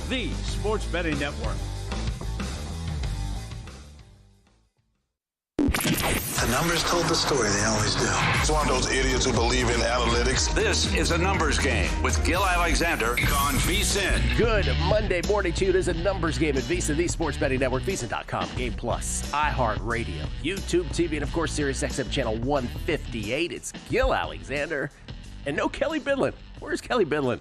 the Sports Betting Network. The numbers told the story, they always do. It's one of those idiots who believe in analytics. This is a numbers game with Gil Alexander on VSiN. Good Monday morning to you. It is a numbers game at VSiN, the Sports Betting Network, VSiN.com, Game Plus, iHeartRadio, YouTube TV, and of course, Sirius XM Channel 158. It's Gil Alexander and no Kelly Bidlin. Where's Kelly Bidlin?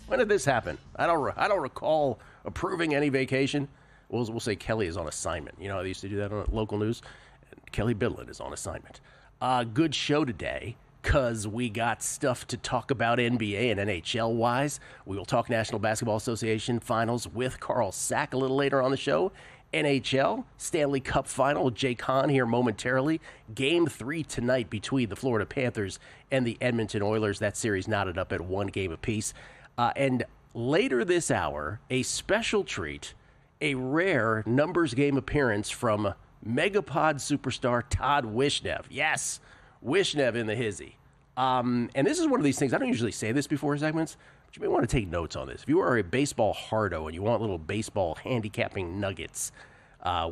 When did this happen? I don't recall approving any vacation. We'll say Kelly is on assignment. You know, I used to do that on local news. Kelly Bidlin is on assignment. Good show today because we got stuff to talk about NBA and NHL-wise. We will talk National Basketball Association finals with Carl Sack a little later on the show. NHL, Stanley Cup final with Jake Hahn here momentarily. Game 3 tonight between the Florida Panthers and the Edmonton Oilers. That series knotted up at 1 game apiece. And later this hour, a special treat, a rare numbers game appearance from Megapod superstar Todd Wishnev. Yes, Wishnev in the hizzy. And this is one of these things, I don't usually say this before segments, but you may want to take notes on this. If you are a baseball hardo and you want little baseball handicapping nuggets,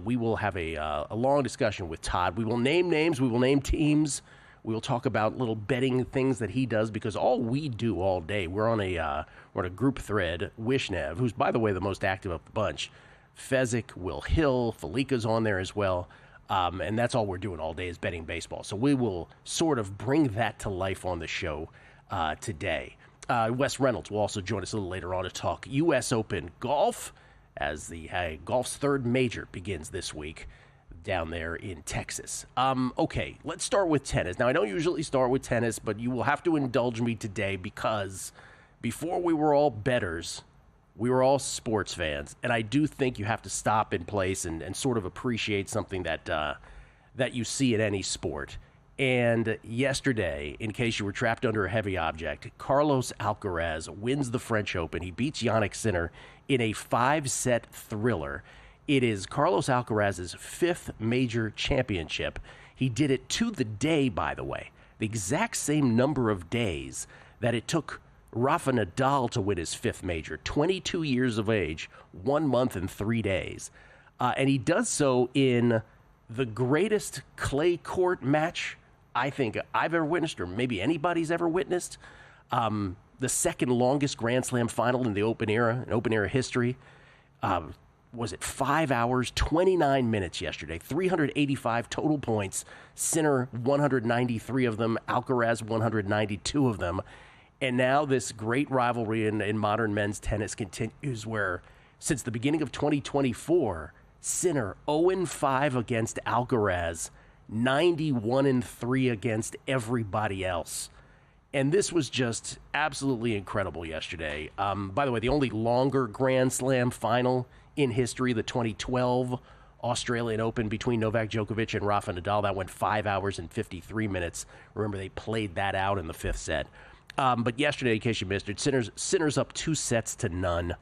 we will have a long discussion with Todd. We will name names, we will name teams, we will talk about little betting things that he does, because all we do all day, we're on a group thread. Wishnev, who's, by the way, the most active of the bunch, Fezzik, Will Hill, Felika's on there as well, and that's all we're doing all day is betting baseball. So we will sort of bring that to life on the show today. Wes Reynolds will also join us a little later on to talk U.S. Open golf, as the golf's third major begins this week down there in Texas. Okay, let's start with tennis. Now, I don't usually start with tennis, but you will have to indulge me today because before we were all bettors, we were all sports fans, and I do think you have to stop in place and sort of appreciate something that you see in any sport. And yesterday, in case you were trapped under a heavy object, Carlos Alcaraz wins the French Open. He beats Jannik Sinner in a 5-set thriller. It is Carlos Alcaraz's 5th major championship. He did it to the day, by the way, the exact same number of days that it took Rafa Nadal to win his 5th major, 22 years of age, 1 month and 3 days. And he does so in the greatest clay court match I think I've ever witnessed, or maybe anybody's ever witnessed. The second longest Grand Slam final in the Open era, in Open era history. Was it 5 hours, 29 minutes yesterday, 385 total points, Sinner 193 of them, Alcaraz 192 of them. And now this great rivalry in modern men's tennis continues, where since the beginning of 2024, Sinner 0-5 against Alcaraz, 91-3 against everybody else. And this was just absolutely incredible yesterday. By the way, the only longer Grand Slam final in history, the 2012 Australian Open between Novak Djokovic and Rafa Nadal, that went 5 hours and 53 minutes. Remember, they played that out in the 5th set. But yesterday, in case you missed it, Sinner's up 2-0.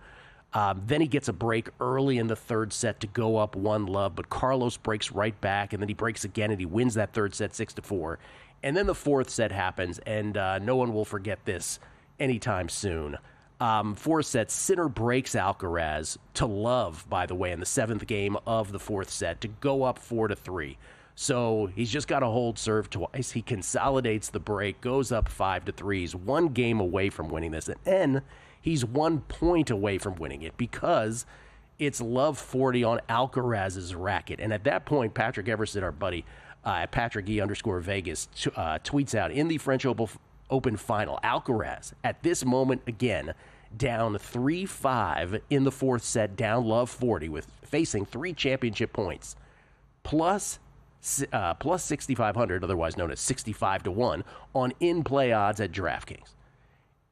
Then he gets a break early in the 3rd set to go up 1-love, but Carlos breaks right back, and then he breaks again, and he wins that 3rd set 6-4. And then the 4th set happens, and no one will forget this anytime soon. 4th set, Sinner breaks Alcaraz to love, by the way, in the 7th game of the 4th set to go up 4-3. So he's just got to hold serve twice. He consolidates the break, goes up 5-3. He's 1 game away from winning this. And then he's 1 point away from winning it because it's love 40 on Alcaraz's racket. And at that point, Patrick Everson, our buddy, at @PatrickE_Vegas, tweets out, in the French Open final, Alcaraz, at this moment again, down 3-5 in the 4th set, down love 40, with facing 3 championship points, plus 6,500, otherwise known as 65-1, on in-play odds at DraftKings.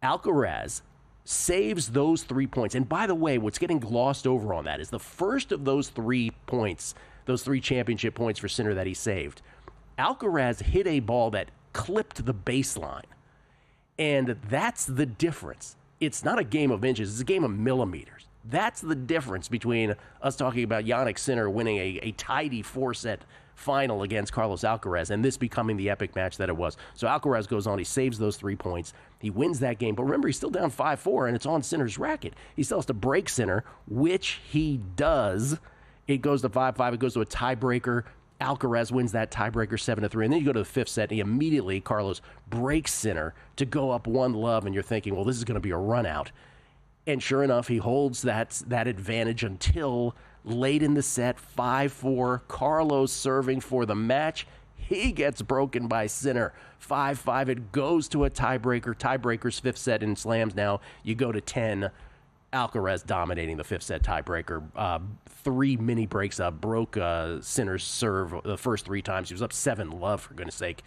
Alcaraz saves those 3 points. And by the way, what's getting glossed over on that is the first of those 3 points, those 3 championship points for Sinner that he saved. Alcaraz hit a ball that clipped the baseline. And that's the difference. It's not a game of inches, it's a game of millimeters. That's the difference between us talking about Jannik Sinner winning a tidy 4-set final against Carlos Alcaraz and this becoming the epic match that it was. So Alcaraz goes on, he saves those 3 points. He wins that game, but remember, he's still down 5-4, and it's on Sinner's racket. He still has to break Sinner, which he does. It goes to 5-5. It goes to a tiebreaker. Alcaraz wins that tiebreaker 7-3, and then you go to the fifth set, and he immediately, Carlos, breaks Sinner to go up 1-love, and you're thinking, well, this is going to be a run out. And sure enough, he holds that advantage until late in the set, 5-4. Carlos serving for the match. He gets broken by Sinner. 5-5. It goes to a tiebreaker. Tiebreaker's fifth set in slams now. You go to 10. Alcaraz dominating the fifth set tiebreaker. 3 mini breaks broke Sinner's serve the first 3 times. He was up 7-love, for goodness sake,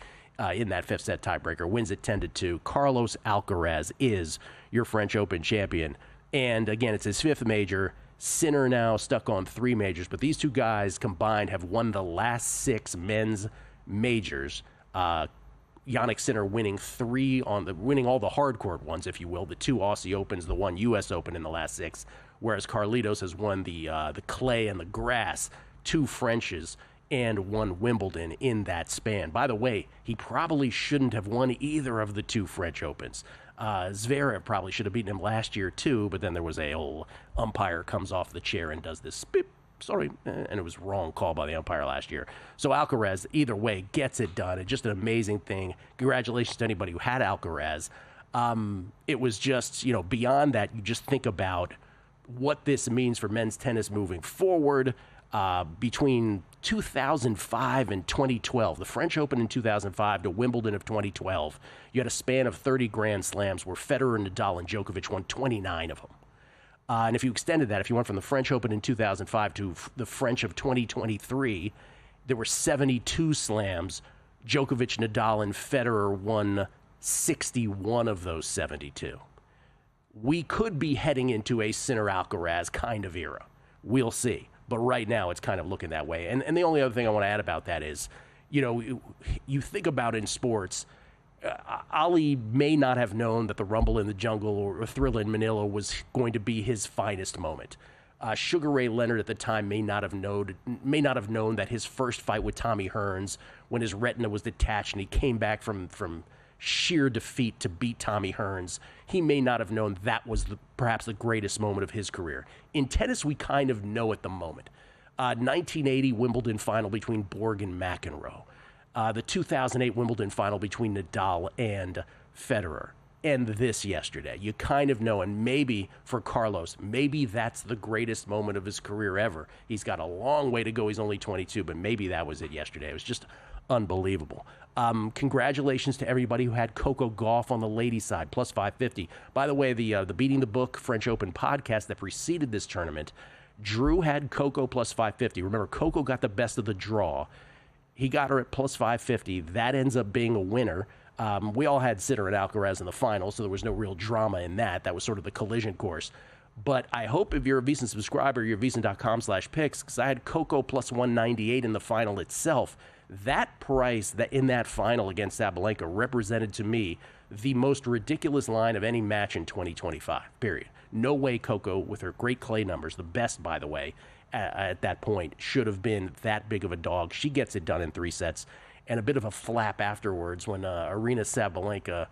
in that fifth set tiebreaker. Wins it 10-2. Carlos Alcaraz is your French Open champion. And again, it's his 5th major. Sinner now stuck on 3 majors, but these two guys combined have won the last 6 men's majors. Jannik Sinner winning winning all the hard court ones, if you will, the 2 Aussie Opens, the 1 U.S. Open in the last 6, whereas Carlitos has won the clay and the grass, 2 Frenches, and 1 Wimbledon in that span. By the way, he probably shouldn't have won either of the 2 French Opens. Zverev probably should have beaten him last year too, but then there was a old umpire comes off the chair and does this beep, sorry, and it was wrong call by the umpire last year. So Alcaraz, either way, gets it done. It's just an amazing thing. Congratulations to anybody who had Alcaraz. It was just, beyond that, you just think about what this means for men's tennis moving forward. Between 2005 and 2012, the French Open in 2005 to Wimbledon of 2012, you had a span of 30 Grand Slams where Federer, Nadal, and Djokovic won 29 of them. And if you extended that, if you went from the French Open in 2005 to the French of 2023, there were 72 slams. Djokovic, Nadal, and Federer won 61 of those 72. We could be heading into a Sinner-Alcaraz kind of era. We'll see. But right now, it's kind of looking that way. And the only other thing I want to add about that is, you think about in sports, Ali may not have known that the Rumble in the Jungle or Thrilla in Manila was going to be his finest moment. Sugar Ray Leonard at the time may not have known that his first fight with Tommy Hearns, when his retina was detached and he came back from sheer defeat to beat Tommy Hearns, he may not have known that was perhaps the greatest moment of his career. In tennis, we kind of know at the moment. 1980 Wimbledon final between Borg and McEnroe. The 2008 Wimbledon final between Nadal and Federer. And this yesterday. You kind of know, and maybe for Carlos, maybe that's the greatest moment of his career ever. He's got a long way to go. He's only 22, but maybe that was it yesterday. It was just unbelievable. Congratulations to everybody who had Coco Gauff on the ladies' side, plus 550. By the way, the Beating the Book French Open podcast that preceded this tournament, Drew had Coco plus 550. Remember, Coco got the best of the draw. He got her at plus 550. That ends up being a winner. We all had Sinner and Alcaraz in the final, so there was no real drama in that. That was sort of the collision course. But I hope if you're a VSiN subscriber, you're VSiN.com/picks, because I had Coco plus 198 in the final itself. That price that in that final against Sabalenka represented to me the most ridiculous line of any match in 2025, period. No way Coco, with her great clay numbers, the best, by the way, at that point, should have been that big of a dog. She gets it done in 3 sets. And a bit of a flap afterwards when Arina Sabalenka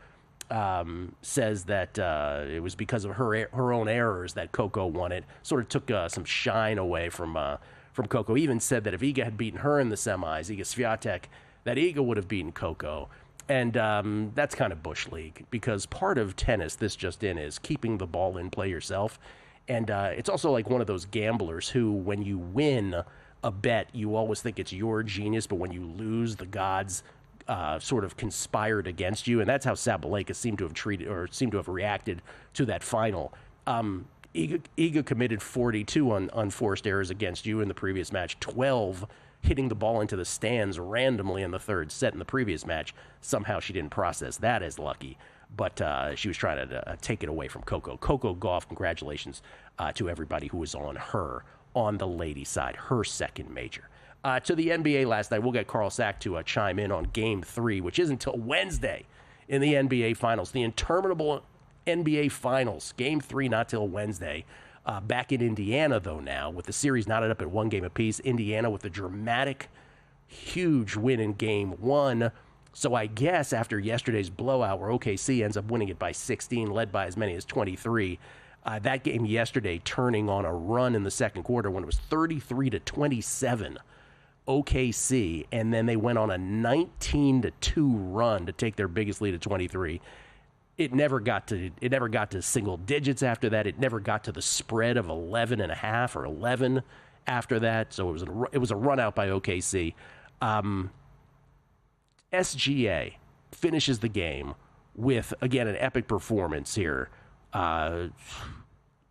says that it was because of her own errors that Coco won it. Sort of took some shine away from Coco. Even said that if Iga had beaten her in the semis, Iga Swiatek, that Iga would have beaten Coco. And that's kind of Bush League, because part of tennis, this just in, is keeping the ball in play yourself. And it's also like one of those gamblers who, when you win a bet, you always think it's your genius, but when you lose, the gods sort of conspired against you. And that's how Sabalenka seemed to have reacted to that final. Iga committed 42 unforced errors against you in the previous match, 12 hitting the ball into the stands randomly in the third set in the previous match. Somehow she didn't process that as lucky, but she was trying to take it away from Coco. Coco Gauff, congratulations to everybody who was on her on the ladies' side, her second major. To the NBA last night, we'll get Carl Sack to chime in on Game 3, which isn't until Wednesday in the NBA Finals. The interminable NBA Finals. Game 3 not till Wednesday. Back in Indiana, though, now, with the series knotted up at 1 game apiece. Indiana with a dramatic, huge win in Game 1. So I guess after yesterday's blowout where OKC ends up winning it by 16, led by as many as 23, that game yesterday turning on a run in the second quarter when it was 33-27 OKC, and then they went on a 19-2 run to take their biggest lead at 23. It never got to single digits after that. It never got to the spread of 11.5 or 11 after that. So it was a run out by OKC. SGA finishes the game with, again, an epic performance here.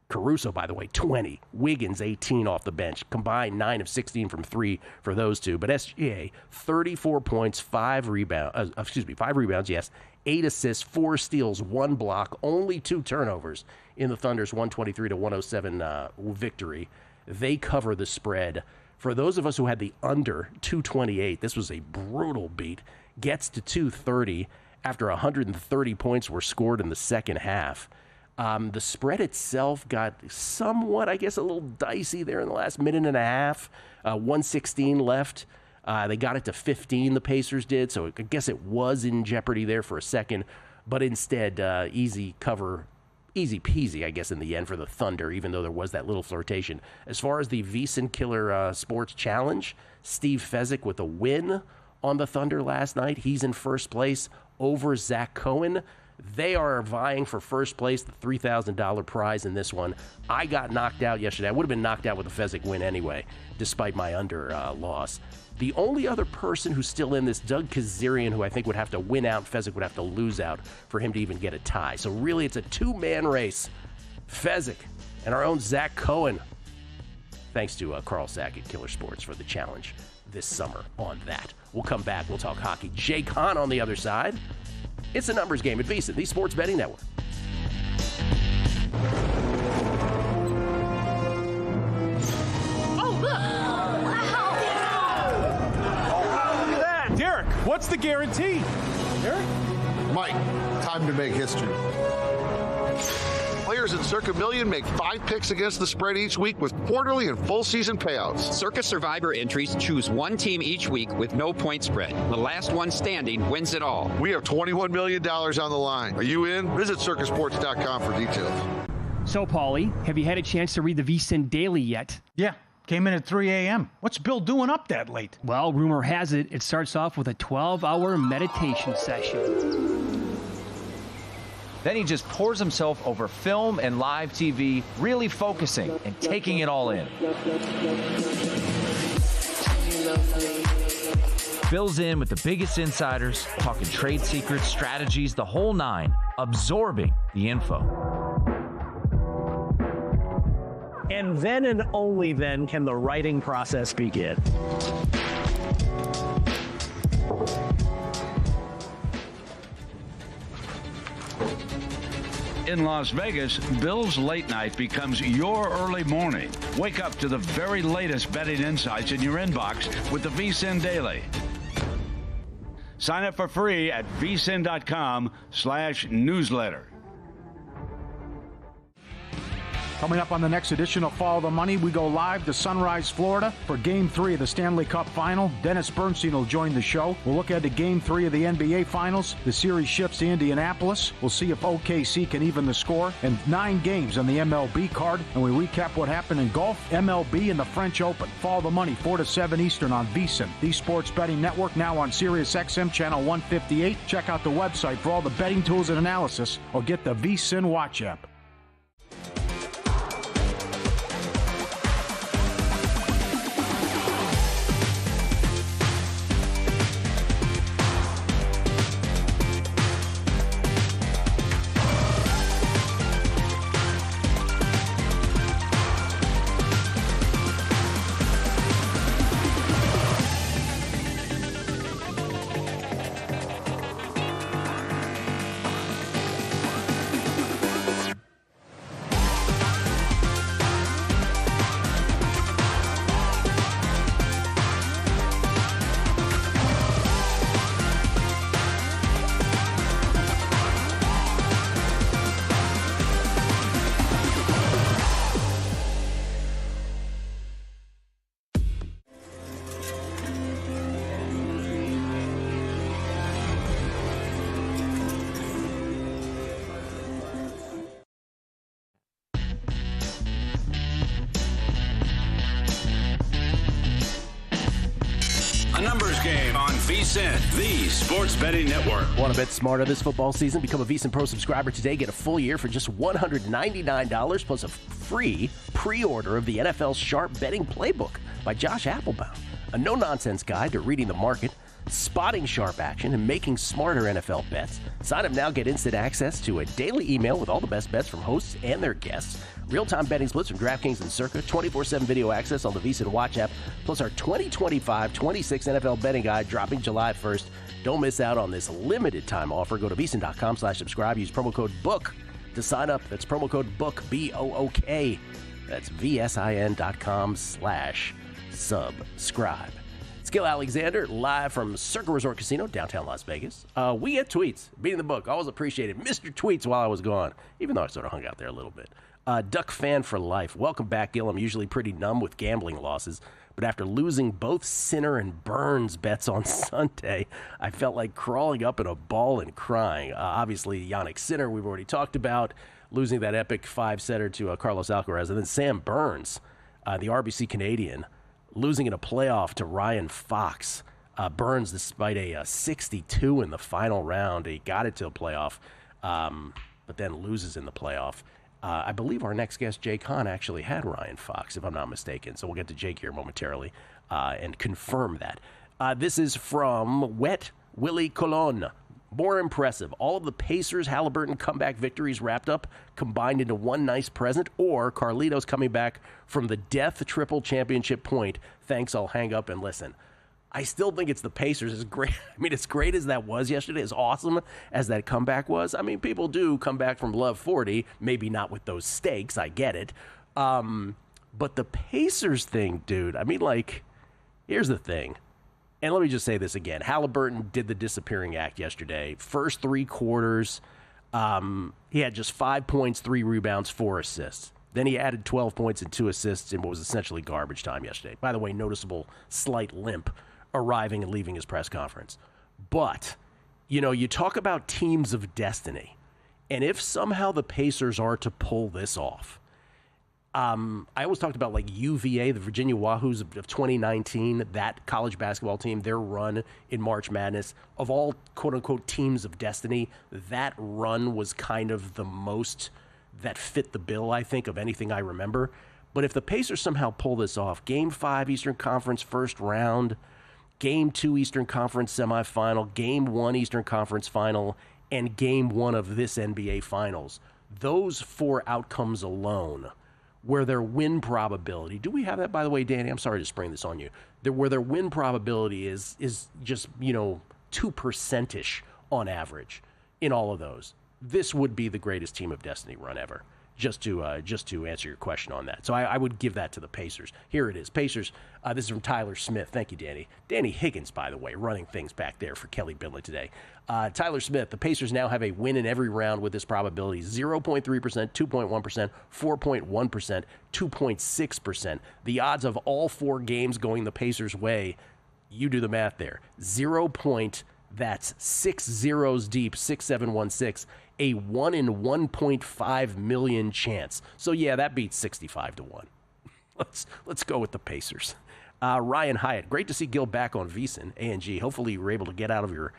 Caruso, by the way, 20. Wiggins, 18 off the bench. Combined 9 of 16 from 3 for those two. But SGA, 34 points, 5 rebounds, yes. 8 assists, 4 steals, 1 block, only 2 turnovers in the Thunder's 123-107 victory. They cover the spread. For those of us who had the under 228, this was a brutal beat. Gets to 230 after 130 points were scored in the second half. The spread itself got somewhat, I guess, a little dicey there in the last minute and a half. 116 left. They got it to 15, the Pacers did, so I guess it was in jeopardy there for a second. But instead, easy cover, easy peasy, I guess, in the end for the Thunder, even though there was that little flirtation. As far as the VSiN Killer Sports Challenge, Steve Fezzik with a win on the Thunder last night. He's in first place over Zach Cohen. They are vying for first place, the $3,000 prize in this one. I got knocked out yesterday. I would have been knocked out with a Fezzik win anyway, despite my under loss. The only other person who's still in this, Doug Kazarian, who I think would have to win out, Fezzik would have to lose out for him to even get a tie. So really, it's a two-man race. Fezzik and our own Zach Cohen. Thanks to Carl Sack at Killer Sports for the challenge this summer on that. We'll come back. We'll talk hockey. Jake Hahn on the other side. It's a numbers game at VSiN, the Sports Betting Network. Oh, look! Wow! Oh, look at that! Derek, what's the guarantee? Derek? Mike, time to make history. Players in Circa Million make 5 picks against the spread each week with quarterly and full season payouts. Circa Survivor entries choose one team each week with no point spread. The last one standing wins it all. We have $21 million on the line. Are you in? Visit circasports.com for details. So, Paulie, have you had a chance to read the VSiN Daily yet? Yeah, came in at 3 a.m. What's Bill doing up that late? Well, rumor has it, it starts off with a 12-hour meditation session. Then he just pours himself over film and live TV, really focusing and taking it all in. Bill's in with the biggest insiders, talking trade secrets, strategies, the whole nine, absorbing the info. And then and only then can the writing process begin. In Las Vegas, Bill's Late Night becomes your early morning. Wake up to the very latest betting insights in your inbox with the VSiN Daily. Sign up for free at vsin.com/newsletter. Coming up on the next edition of Follow the Money, we go live to Sunrise, Florida for Game 3 of the Stanley Cup Final. Dennis Bernstein will join the show. We'll look ahead to Game 3 of the NBA Finals. The series shifts to Indianapolis. We'll see if OKC can even the score. And 9 games on the MLB card. And we recap what happened in golf, MLB, and the French Open. Follow the Money, 4 to 7 Eastern on VSiN, the Sports Betting Network, now on Sirius XM Channel 158. Check out the website for all the betting tools and analysis, or get the VSiN Watch app. The Numbers Game on VSiN, the Sports Betting Network. Want to bet smarter this football season? Become a VSiN Pro subscriber today. Get a full year for just $199 plus a free pre-order of the NFL Sharp Betting Playbook by Josh Applebaum. A no-nonsense guide to reading the market, spotting sharp action, and making smarter NFL bets. Sign up now, get instant access to a daily email with all the best bets from hosts and their guests, real-time betting splits from DraftKings and Circa, 24/7 video access on the VSiN Watch app, plus our 2025-26 NFL betting guide dropping July 1st. Don't miss out on this limited-time offer. Go to VSiN.com/subscribe. Use promo code BOOK to sign up. That's promo code BOOK, B-O-O-K. That's VSIN.com/subscribe. Gil Alexander, live from Circa Resort Casino, downtown Las Vegas. We get tweets. Beating the book. Always appreciated. Mr. Tweets while I was gone, even though I sort of hung out there a little bit. Duck fan for life. Welcome back, Gil. I'm usually pretty numb with gambling losses, but after losing both Sinner and Burns bets on Sunday, I felt like crawling up in a ball and crying. Obviously, Yannick Sinner, we've already talked about, losing that epic five-setter to Carlos Alcaraz, and then Sam Burns, the RBC Canadian, losing in a playoff to Ryan Fox. Burns, despite a 62 in the final round, he got it to the playoff, but then loses in the playoff. I believe our next guest, Jake Hahn, actually had Ryan Fox, if I'm not mistaken. So we'll get to Jake here momentarily and confirm that. This is from Wet Willie Colon. More impressive, all of the Pacers Halliburton comeback victories wrapped up, combined into one nice present, or Carlitos coming back from the death triple championship point. Thanks, I'll hang up and listen. I still think it's the Pacers. As great, as great as that was yesterday, as awesome as that comeback was. People do come back from Love 40, maybe not with those stakes, I get it. But the Pacers thing, dude, here's the thing. And let me just say this again. Halliburton did the disappearing act yesterday. First 3 quarters, he had just 5 points, 3 rebounds, 4 assists. Then he added 12 points and 2 assists in what was essentially garbage time yesterday. By the way, noticeable slight limp arriving and leaving his press conference. But, you talk about teams of destiny. And if somehow the Pacers are to pull this off, I always talked about UVA, the Virginia Wahoos of 2019, that college basketball team, their run in March Madness. Of all quote-unquote teams of destiny, that run was kind of the most that fit the bill, I think, of anything I remember. But if the Pacers somehow pull this off, Game 5 Eastern Conference first round, Game 2 Eastern Conference semifinal, Game 1 Eastern Conference final, and Game 1 of this NBA Finals, those 4 outcomes alone, where their win probability, do we have that, by the way, Danny? I'm sorry to spring this on you. Where their win probability is just, 2%-ish on average in all of those. This would be the greatest team of destiny run ever, just to answer your question on that. So I would give that to the Pacers. Here it is. Pacers, this is from Tyler Smith. Thank you, Danny. Danny Higgins, by the way, running things back there for Kelly Bidlett today. Tyler Smith, the Pacers now have a win in every round with this probability: 0.3%, 2.1%, 4.1%, 2.6%. The odds of all 4 games going the Pacers' way, you do the math there. That's 6 zeros deep, 6716, a 1 in 1.5 million chance. So yeah, that beats 65 to 1. Let's go with the Pacers. Ryan Hyatt, great to see Gil back on VSiN, A&G. Hopefully you were able to get out of your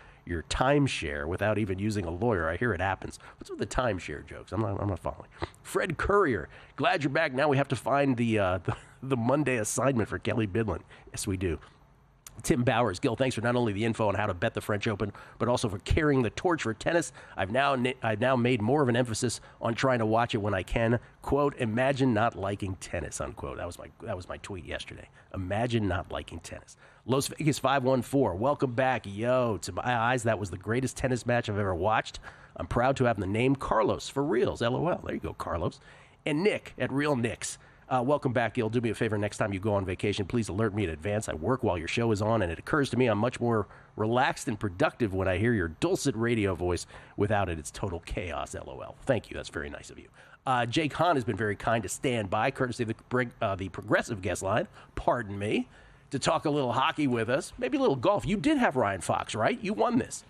timeshare without even using a lawyer. I hear it happens. What's with the timeshare jokes? I'm not following. Fred Courier, glad you're back. Now we have to find the Monday assignment for Kelly Bidlin. Yes, we do. Tim Bowers, Gil, thanks for not only the info on how to bet the French Open, but also for carrying the torch for tennis. I've now made more of an emphasis on trying to watch it when I can. Quote, imagine not liking tennis, unquote. That was my tweet yesterday. Imagine not liking tennis. Las Vegas 514, welcome back. Yo, to my eyes, that was the greatest tennis match I've ever watched. I'm proud to have the name Carlos for reals. LOL. There you go, Carlos. And Nick at Real Nicks. Welcome back, Gil. Do me a favor next time you go on vacation. Please alert me in advance. I work while your show is on, and it occurs to me I'm much more relaxed and productive when I hear your dulcet radio voice. Without it, it's total chaos, LOL. Thank you. That's very nice of you. Jake Hahn has been very kind to stand by, courtesy of the progressive guest line, pardon me, to talk a little hockey with us, maybe a little golf. You did have Ryan Fox, right? You won this.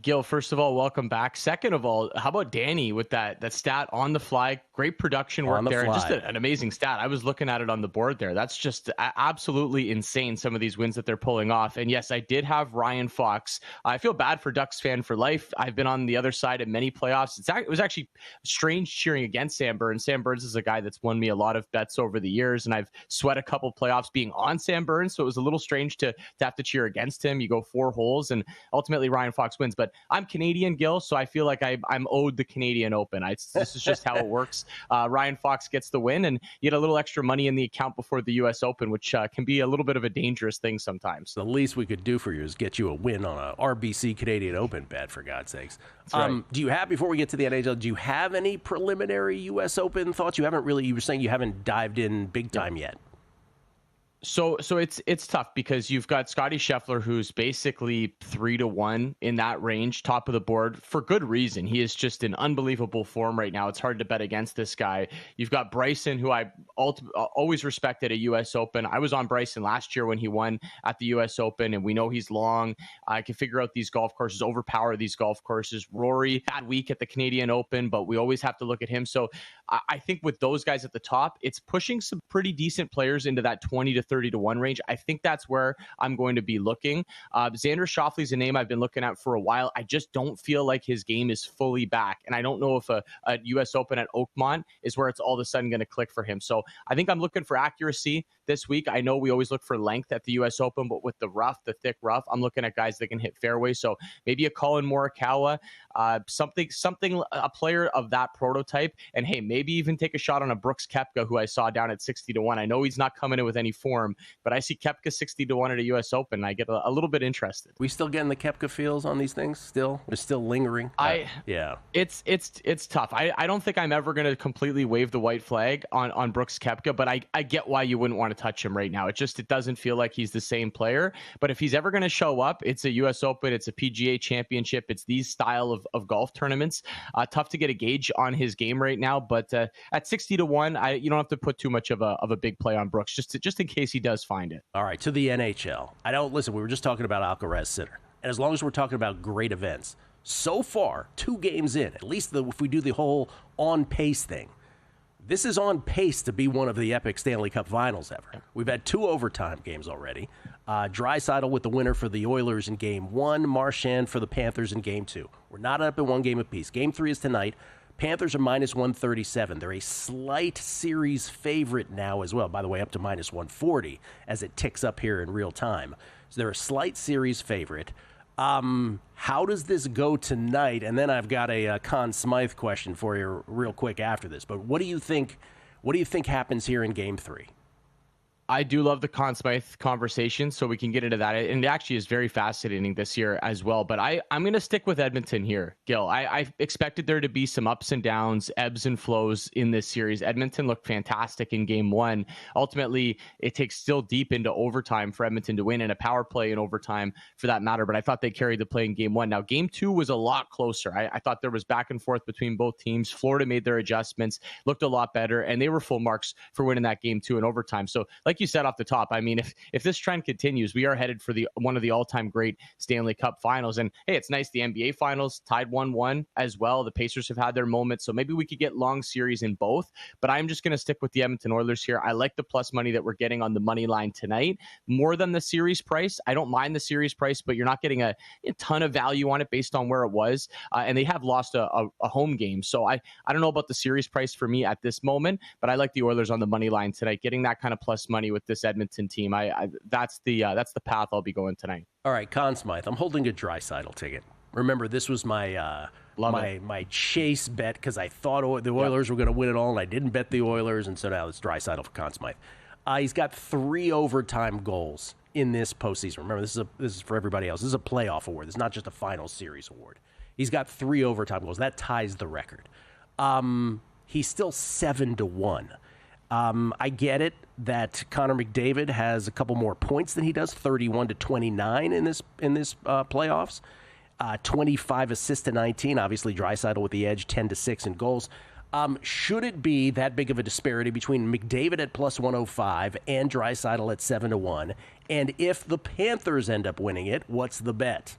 Gil, first of all, welcome back. Second of all, how about Danny with that stat on the fly? Great production work there. And just an amazing stat. I was looking at it on the board there. That's just absolutely insane, some of these wins that they're pulling off. And yes, I did have Ryan Fox. I feel bad for Ducks fan for life. I've been on the other side of many playoffs. It was actually strange cheering against Sam Burns. Sam Burns is a guy that's won me a lot of bets over the years, and I've sweat a couple playoffs being on Sam Burns, so it was a little strange to have to cheer against him. You go 4 holes, and ultimately Ryan Fox wins. But I'm Canadian, Gil, so I feel like I'm owed the Canadian Open. This is just how it works. Ryan Fox gets the win, and you get a little extra money in the account before the U.S. Open, which can be a little bit of a dangerous thing sometimes. The least we could do for you is get you a win on a RBC Canadian Open bet, for God's sakes. Right. Do you have, before we get to the NHL, do you have any preliminary U.S. Open thoughts? You were saying you haven't dived in big time yet. So it's tough because you've got Scotty Scheffler, who's basically 3-1 in that range, top of the board, for good reason. He is just in unbelievable form right now. It's hard to bet against this guy. You've got Bryson, who I always respected at U.S. Open. I was on Bryson last year when he won at the U.S. Open, and we know he's long. I can figure out these golf courses, overpower these golf courses. Rory, bad week at the Canadian Open, but we always have to look at him. So I think with those guys at the top, it's pushing some pretty decent players into that 20 to 30-1 range. I think that's where I'm going to be looking. Xander Schauffele's a name I've been looking at for a while. I just don't feel like his game is fully back. And I don't know if a U.S. Open at Oakmont is where it's all of a sudden going to click for him. So I think I'm looking for accuracy this week. I know we always look for length at the U.S. Open, but with the thick rough, I'm looking at guys that can hit fairways. So maybe a Colin Morikawa, something, a player of that prototype. And hey, maybe even take a shot on a Brooks Koepka, who I saw down at 60-1. I know he's not coming in with any form, but I see Koepka 60-1 at a U.S. Open, and I get a little bit interested. We still getting the Koepka feels on these things? Still, they're still lingering. Yeah, it's tough. I don't think I'm ever going to completely wave the white flag on Brooks Koepka, but I get why you wouldn't want to touch him right now. It doesn't feel like he's the same player. But if he's ever going to show up, it's a U.S. Open, it's a PGA Championship, it's these style of golf tournaments. Tough to get a gauge on his game right now, but at 60-1, you don't have to put too much of a big play on Brooks, just in case he does find it. All right, to the NHL. Listen, we were just talking about Alcaraz Center, and as long as we're talking about great events, so far, 2 games in, at least if we do the whole on pace thing, this is on pace to be one of the epic Stanley Cup finals ever. We've had 2 overtime games already. Draisaitl with the winner for the Oilers in Game 1, Marchand for the Panthers in Game 2. We're not up at 1 game apiece. Game 3 is tonight. Panthers are minus 137. They're a slight series favorite now as well. By the way, up to minus 140 as it ticks up here in real time. So they're a slight series favorite. How does this go tonight? And then I've got a Conn Smythe question for you real quick after this. But what do you think happens here in Game 3? I do love the Conn Smythe conversation, so we can get into that. And it actually is very fascinating this year as well. But I'm going to stick with Edmonton here, Gil. I expected there to be some ups and downs, ebbs and flows in this series. Edmonton looked fantastic in Game 1. Ultimately, it takes still deep into overtime for Edmonton to win, and a power play in overtime for that matter. But I thought they carried the play in Game 1. Now, Game 2 was a lot closer. I thought there was back and forth between both teams. Florida made their adjustments, looked a lot better, and they were full marks for winning that Game 2 in overtime. So, like you said off the top, I mean, if this trend continues, we are headed for one of the all-time great Stanley Cup finals. And hey, it's nice the NBA finals tied 1-1 as well. The Pacers have had their moments, so maybe we could get long series in both. But I'm just going to stick with the Edmonton Oilers here. I like the plus money that we're getting on the money line tonight more than the series price. I don't mind the series price, but you're not getting a ton of value on it based on where it was. And they have lost a home game. So I don't know about the series price for me at this moment, but I like the Oilers on the money line tonight, getting that kind of plus money with this Edmonton team. That's the path I'll be going tonight. All right, Conn Smythe, I'm holding a Draisaitl ticket. Remember, this was my chase bet because I thought the Oilers were going to win it all, and I didn't bet the Oilers, and so now it's Draisaitl for Conn Smythe. He's got 3 overtime goals in this postseason. Remember, this is for everybody else. This is a playoff award. This is not just a final series award. He's got 3 overtime goals. That ties the record. He's still 7-1. I get it that Connor McDavid has a couple more points than he does, 31-29 in this playoffs. 25 assists to 19. Obviously, Draisaitl with the edge, 10-6 in goals. Should it be that big of a disparity between McDavid at plus 105 and Draisaitl at 7-1? And if the Panthers end up winning it, what's the bet?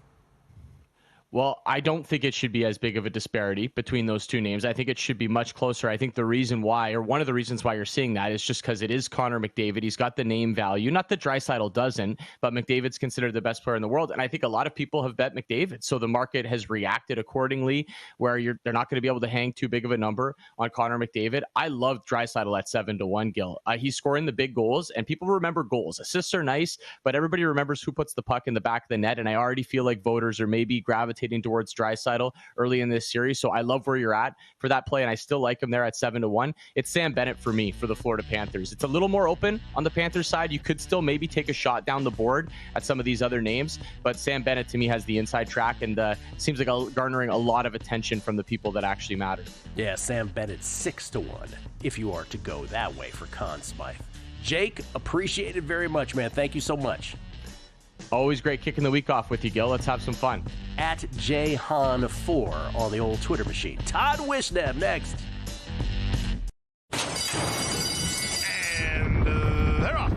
Well, I don't think it should be as big of a disparity between those two names. I think it should be much closer. I think the reason why, or one of the reasons why you're seeing that, is just because it is Connor McDavid. He's got the name value. Not that Draisaitl doesn't, but McDavid's considered the best player in the world. And I think a lot of people have bet McDavid. So the market has reacted accordingly, where they're not going to be able to hang too big of a number on Connor McDavid. I love Draisaitl at 7-1, Gil. He's scoring the big goals, and people remember goals. Assists are nice, but everybody remembers who puts the puck in the back of the net. And I already feel like voters are maybe gravitating towards Draisaitl early in this series. So I love where you're at for that play, and I still like him there at 7-1. It's Sam Bennett for me for the Florida Panthers. It's a little more open on the Panthers side. You could still maybe take a shot down the board at some of these other names, but Sam Bennett to me has the inside track and seems like garnering a lot of attention from the people that actually matter. Yeah, Sam Bennett 6-1 if you are to go that way for Conn Smythe. Jake, appreciate it very much, man. Thank you so much. Always great kicking the week off with you, Gil. Let's have some fun. At JHahn4 on the old Twitter machine. Todd Wishnev next. And they're off.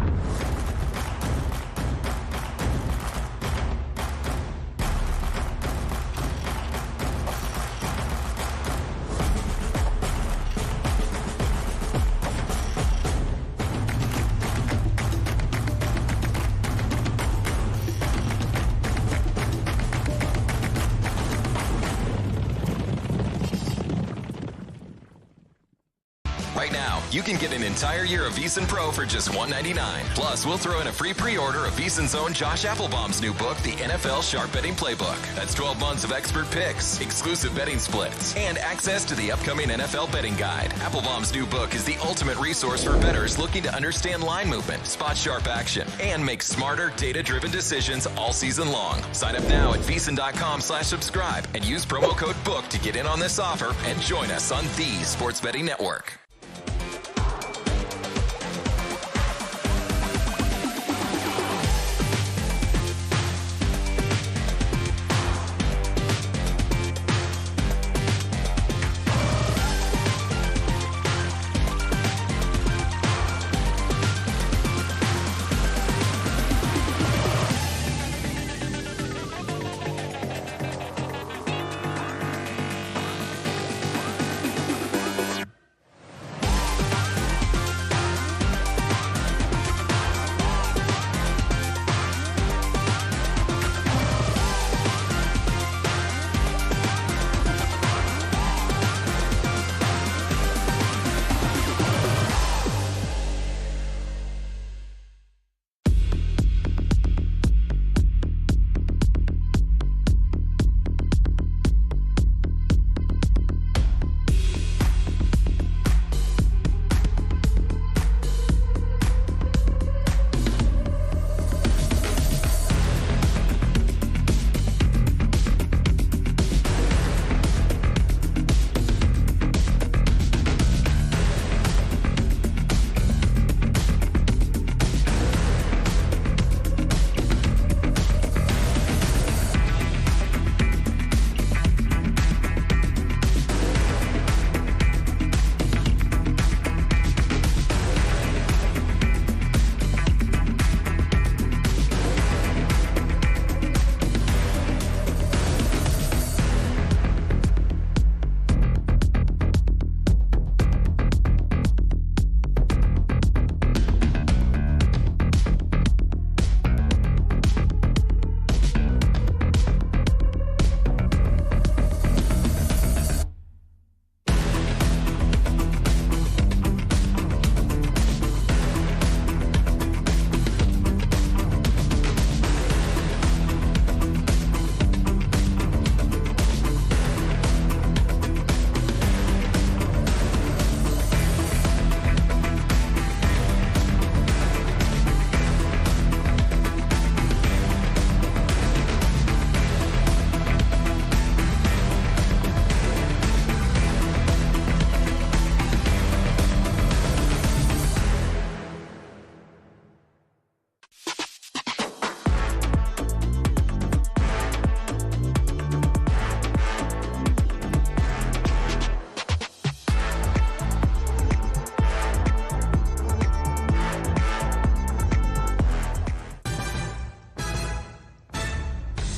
Right now, you can get an entire year of VSiN Pro for just $1.99. Plus, we'll throw in a free pre-order of VSiN's own Josh Applebaum's new book, The NFL Sharp Betting Playbook. That's 12 months of expert picks, exclusive betting splits, and access to the upcoming NFL betting guide. Applebaum's new book is the ultimate resource for bettors looking to understand line movement, spot sharp action, and make smarter, data-driven decisions all season long. Sign up now at VSiN.com/subscribe and use promo code BOOK to get in on this offer and join us on the Sports Betting Network.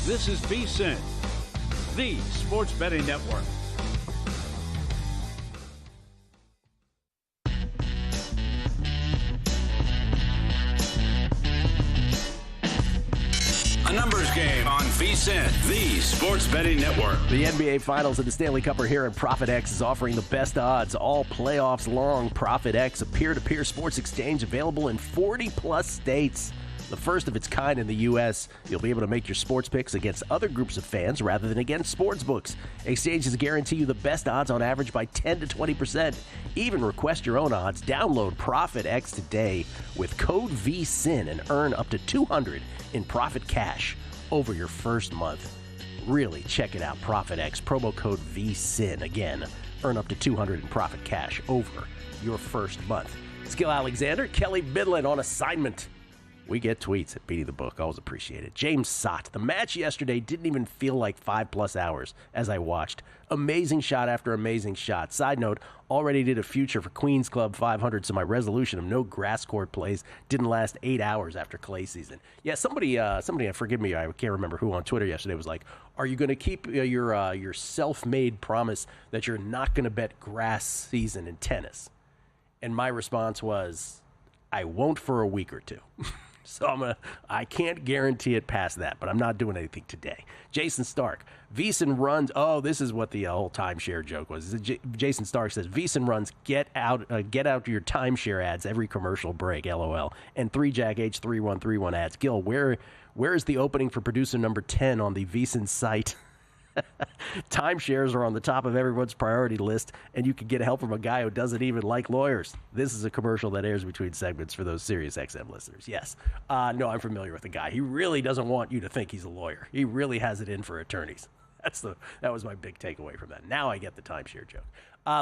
This is VSiN, the Sports Betting Network. A numbers game on VSiN, the Sports Betting Network. The NBA Finals and the Stanley Cup are here, and ProfitX is offering the best odds all playoffs long. ProfitX, a peer-to-peer sports exchange available in 40-plus states. The first of its kind in the U.S., you'll be able to make your sports picks against other groups of fans rather than against sports books. Exchanges guarantee you the best odds on average by 10 to 20%. Even request your own odds. Download ProfitX today with code VSiN and earn up to $200 in profit cash over your first month. Really check it out, ProfitX, promo code VSiN. Again, earn up to $200 in profit cash over your first month. Skill Alexander, Kelly Midland on assignment. We get tweets at Beating the Book. Always appreciate it. James Sott. The match yesterday didn't even feel like 5+ hours as I watched. Amazing shot after amazing shot. Side note, already did a future for Queens Club 500, so my resolution of no grass court plays didn't last 8 hours after clay season. Yeah, somebody, forgive me, I can't remember who on Twitter yesterday was like, are you going to keep your self-made promise that you're not going to bet grass season in tennis? And my response was, I won't for a week or two. So I can't guarantee it past that, but I'm not doing anything today. Jason Stark, VSiN runs. Oh, this is what the whole timeshare joke was. Jason Stark says VSiN runs get out your timeshare ads every commercial break. LOL. And 3Jack H3131 ads. Gil, where is the opening for producer number 10 on the VSiN site? Timeshares are on the top of everyone's priority list, and you can get help from a guy who doesn't even like lawyers. This is a commercial that airs between segments for those Sirius XM listeners. Yes. No, I'm familiar with the guy. He really doesn't want you to think he's a lawyer. He really has it in for attorneys. That was my big takeaway from that. Now I get the timeshare joke.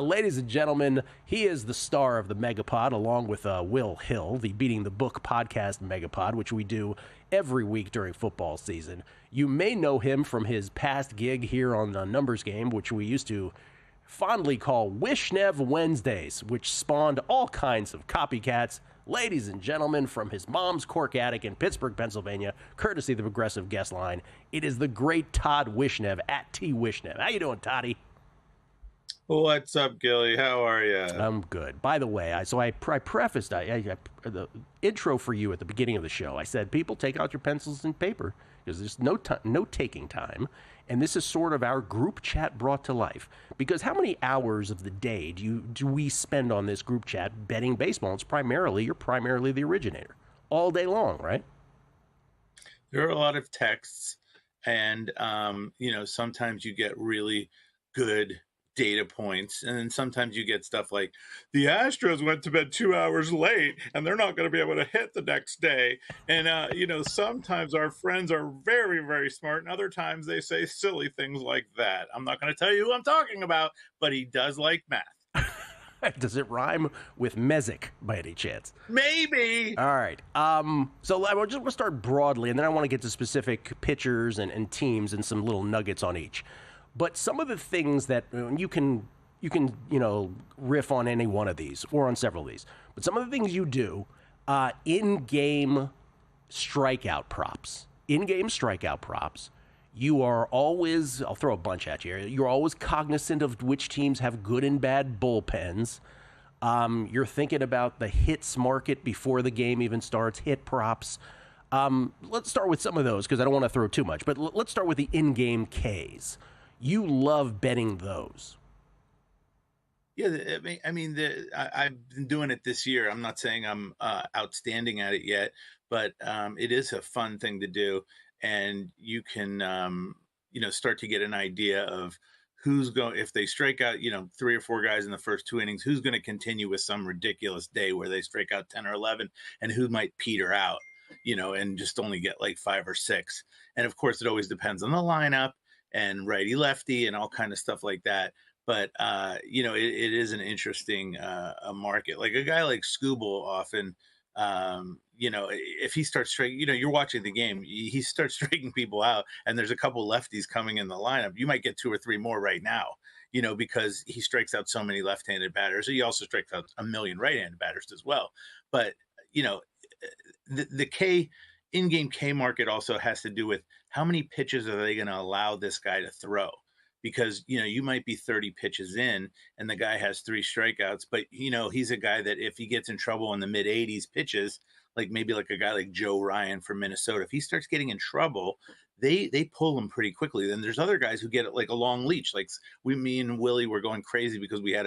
Ladies and gentlemen, he is the star of the Megapod, along with Will Hill, the Beating the Book podcast Megapod, which we do every week during football season. You may know him from his past gig here on the Numbers Game, which we used to fondly call Wishnev Wednesdays, which spawned all kinds of copycats. Ladies and gentlemen, from his mom's cork attic in Pittsburgh, Pennsylvania, courtesy of the Progressive Guest Line, it is the great Todd Wishnev at T Wishnev. How you doing, Toddy? What's up, Gilly? How are you? I'm good. By the way, I prefaced the intro for you at the beginning of the show. I said, people, take out your pencils and paper because there's no taking time. And this is sort of our group chat brought to life. Because how many hours of the day do we spend on this group chat betting baseball? You're primarily the originator all day long, right? There are a lot of texts, and sometimes you get really good data points, and then sometimes you get stuff like the Astros went to bed 2 hours late and they're not going to be able to hit the next day. And sometimes our friends are very, very smart, and other times they say silly things like that. I'm not going to tell you who I'm talking about, but he does like math. Does it rhyme with Mezek by any chance? Maybe. All right. So we'll start broadly, and then I want to get to specific pitchers and teams and some little nuggets on each. But some of the things that you can riff on any one of these or on several of these. But some of the things you do, in-game strikeout props. In-game strikeout props. You are always, I'll throw a bunch at you. You're always cognizant of which teams have good and bad bullpens. You're thinking about the hits market before the game even starts, hit props. Let's start with some of those because I don't want to throw too much. But let's start with the in-game Ks. You love betting those. Yeah, I've been doing it this year. I'm not saying I'm outstanding at it yet, but it is a fun thing to do, and you can start to get an idea of who's going, if they strike out 3 or 4 guys in the first 2 innings, who's going to continue with some ridiculous day where they strike out 10 or 11, and who might peter out, and just only get like 5 or 6. And of course, it always depends on the lineup and righty lefty and all kind of stuff like that. But, it is an interesting market. Like a guy like Skubal often, if he starts striking, you're watching the game, he starts striking people out and there's a couple lefties coming in the lineup. You might get 2 or 3 more right now, because he strikes out so many left-handed batters. He also strikes out a million right-handed batters as well. But, the in-game K market also has to do with how many pitches are they going to allow this guy to throw. because, you might be 30 pitches in and the guy has 3 strikeouts, but, he's a guy that if he gets in trouble in the mid 80s pitches, like maybe like a guy like Joe Ryan from Minnesota, if he starts getting in trouble, they pull him pretty quickly. Then there's other guys who get like a long leash. Like me and Willie were going crazy because we had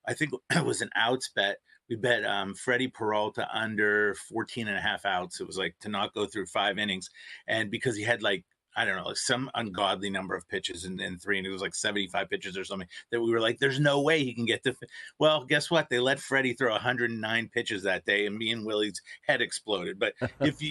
I think it was an outs bet. We bet Freddie Peralta under 14 and a half outs. It was like to not go through 5 innings. And because he had like, I don't know, like some ungodly number of pitches in 3, and it was like 75 pitches or something, that we were like, there's no way he can get to. Well, guess what? They let Freddie throw 109 pitches that day, and me and Willie's head exploded. But if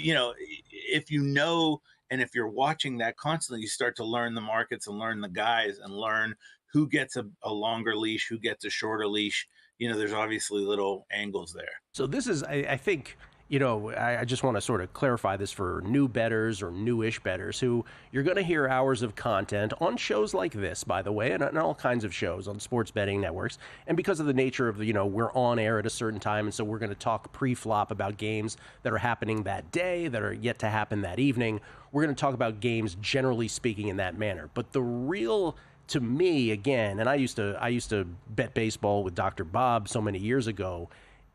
and if you're watching that constantly, you start to learn the markets and learn the guys and learn who gets a longer leash, who gets a shorter leash. There's obviously little angles there. So this is, I think, I just want to sort of clarify this for new bettors or newish bettors who you're going to hear hours of content on shows like this, by the way, and on all kinds of shows on sports betting networks. And because of the nature of, we're on air at a certain time, and so we're going to talk pre-flop about games that are happening that day, that are yet to happen that evening. We're going to talk about games generally speaking in that manner. But the real, to me, again, and I used to bet baseball with Dr. Bob so many years ago.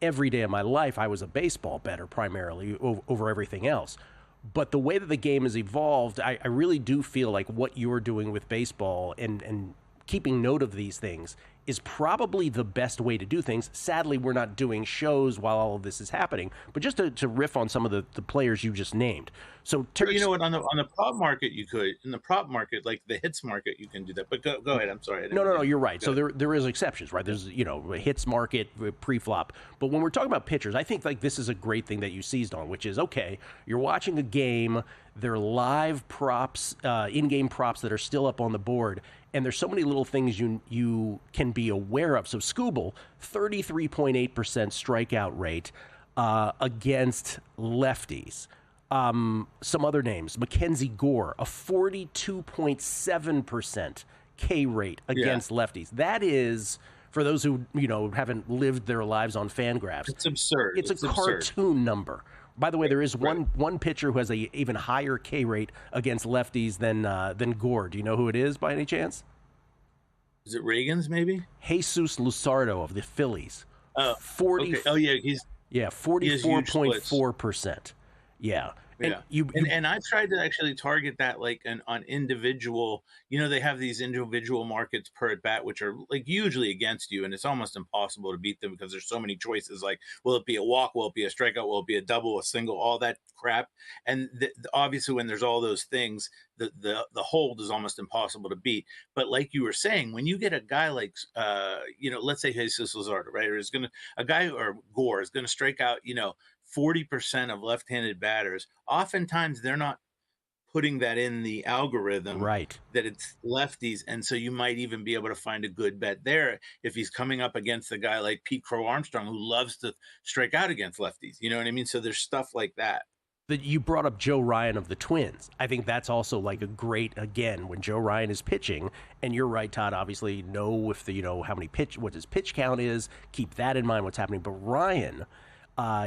Every day of my life, I was a baseball bettor primarily over everything else. But the way that the game has evolved, I really do feel like what you're doing with baseball and keeping note of these things is probably the best way to do things. Sadly, we're not doing shows while all of this is happening, but just to riff on some of the players you just named. So you know what, on the prop market, you could, in the prop market, like the hits market, you can do that. But go ahead. I'm sorry. No, you're right. So there is exceptions, right? There's, a hits market, pre-flop. But when we're talking about pitchers, I think like this is a great thing that you seized on, which is, okay, you're watching a game, there are live props, in-game props that are still up on the board, and there's so many little things you can be aware of. So Scooble, 33.8% strikeout rate against lefties. Some other names, Mackenzie Gore, a 42.7% K rate against lefties. That is, for those who haven't lived their lives on Fangraphs, it's absurd. It's a cartoon number. By the way, there is one pitcher who has a even higher K rate against lefties than Gore. Do you know who it is by any chance? Is it Reagan's maybe? Jesus Luzardo of the Phillies. 40. Okay. Oh yeah, 44.4%. Yeah. And and I've tried to actually target that like on individual, they have these individual markets per at bat, which are like usually against you. And it's almost impossible to beat them because there's so many choices. Like, will it be a walk? Will it be a strikeout? Will it be a double, a single, all that crap? And obviously when there's all those things, the hold is almost impossible to beat. But like you were saying, when you get a guy like, let's say Jesus Luzardo, right? Or a guy or Gore is going to strike out, 40% of left-handed batters, oftentimes they're not putting that in the algorithm, right, that it's lefties. And so you might even be able to find a good bet there if he's coming up against a guy like Pete Crow Armstrong, who loves to strike out against lefties. You know what I mean? So there's stuff like that. That you brought up Joe Ryan of the Twins. I think that's also like a great, again, when Joe Ryan is pitching, and you're right, Todd, obviously know if how many what his pitch count is, keep that in mind, what's happening. But Ryan,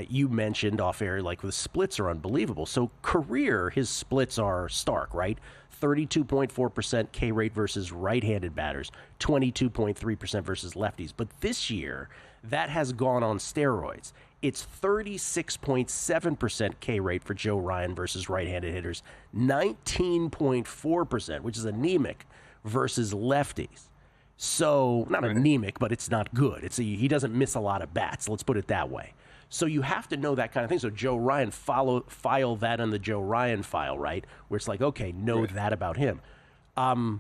you mentioned off air, like the splits are unbelievable. So career, his splits are stark, right? 32.4% K rate versus right-handed batters, 22.3% versus lefties. But this year, that has gone on steroids. It's 36.7% K rate for Joe Ryan versus right-handed hitters, 19.4%, which is anemic, versus lefties. So, not anemic, but it's not good. He doesn't miss a lot of bats, let's put it that way. So you have to know that kind of thing. So Joe Ryan, file that on the Joe Ryan file, right? Where it's like, okay, know that about him. Or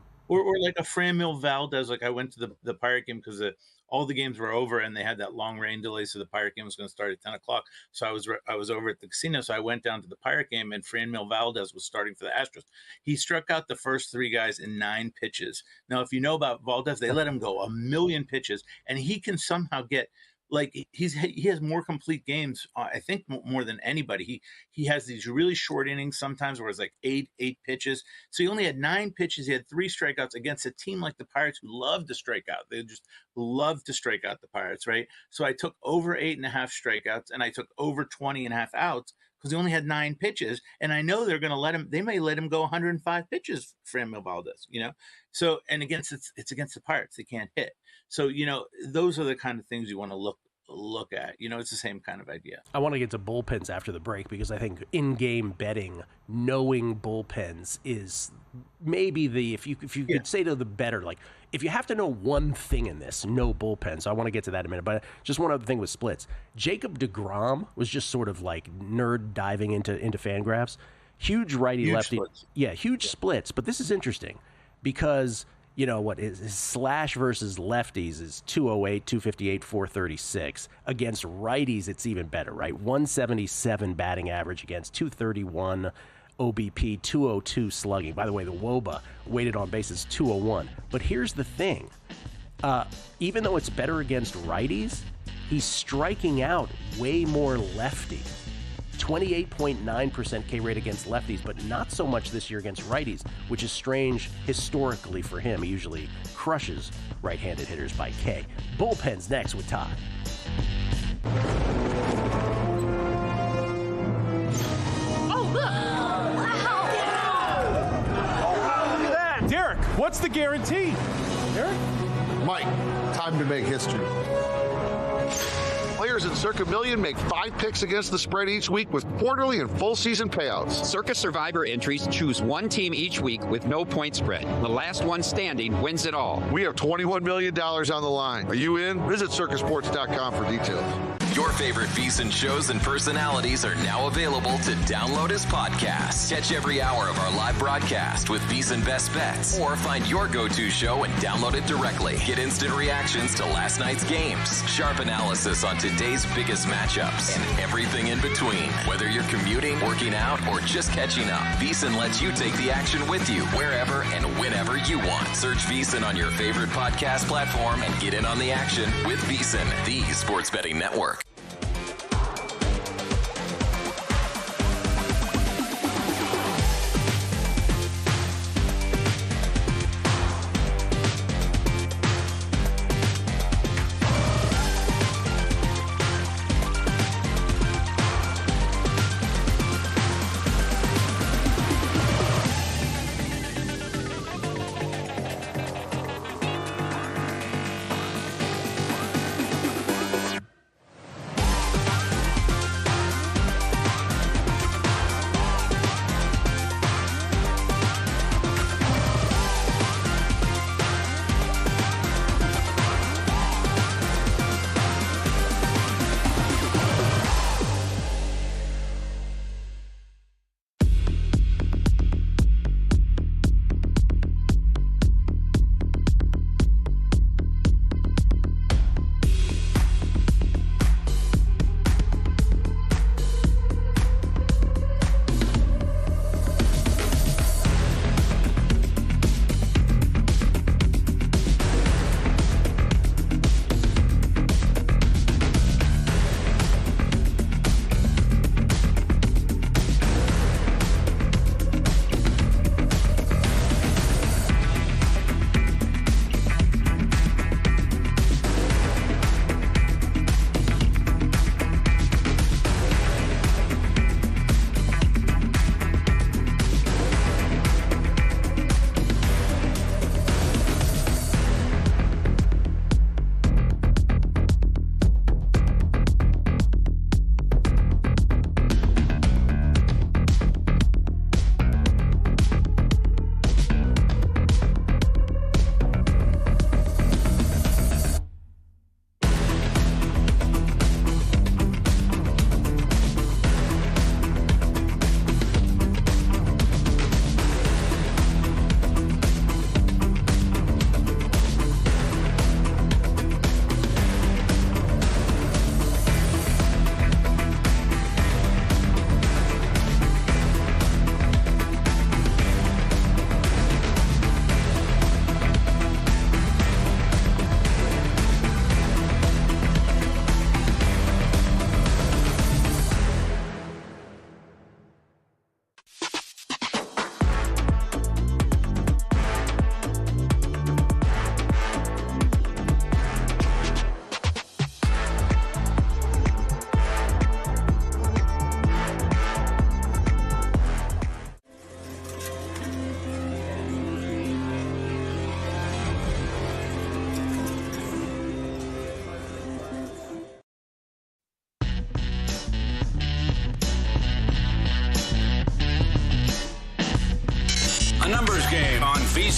like a Franmil Valdez. Like I went to the Pirate game because all the games were over and they had that long rain delay, so the Pirate game was going to start at 10 o'clock. So I was over at the casino, so I went down to the Pirate game, and Franmil Valdez was starting for the Astros. He struck out the first 3 guys in 9 pitches. Now, if you know about Valdez, they let him go a million pitches, and he can somehow get. Like he has more complete games, I think, more than anybody. He has these really short innings sometimes where it's like eight pitches. So he only had 9 pitches. He had 3 strikeouts against a team like the Pirates who love to strike out. They just love to strike out the Pirates, right? So I took over 8.5 strikeouts and I took over 20.5 outs because he only had 9 pitches, and I know they're going to let him. They may let him go 105 pitches for Framil Valdez, So, and it's against the Pirates, they can't hit. So, those are the kind of things you want to look at. It's the same kind of idea. I want to get to bullpens after the break because I think in-game betting, knowing bullpens is maybe if you could say to the better, like if you have to know one thing in this, no bullpens. I want to get to that in a minute, but just one other thing with splits. Jacob deGrom was just sort of like nerd diving into Fangraphs. Huge righty lefty, splits. Huge splits. But this is interesting because what is his slash versus lefties is 208, 258, 436. Against righties, it's even better, right? 177 batting average against 231 OBP, 202 slugging. By the way, the WOBA weighted on bases 201. But here's the thing. Even though it's better against righties, he's striking out way more lefty. 28.9% K rate against lefties, but not so much this year against righties, which is strange historically for him. He usually crushes right-handed hitters by K. Bullpens next with Todd. Oh, look! Wow! Look at that! Derek, what's the guarantee? Derek? Mike, time to make history. Players in Circa Million make 5 picks against the spread each week with quarterly and full season payouts. Circa Survivor entries choose one team each week with no point spread. The last one standing wins it all. We have $21 million on the line. Are you in? Visit circasports.com for details. Your favorite VSiN shows and personalities are now available to download as podcasts. Catch every hour of our live broadcast with VSiN Best Bets, or find your go-to show and download it directly. Get instant reactions to last night's games, sharp analysis on today's biggest matchups, and everything in between. Whether you're commuting, working out, or just catching up, VSiN lets you take the action with you wherever and whenever you want. Search VSiN on your favorite podcast platform and get in on the action with VSiN, the sports betting network.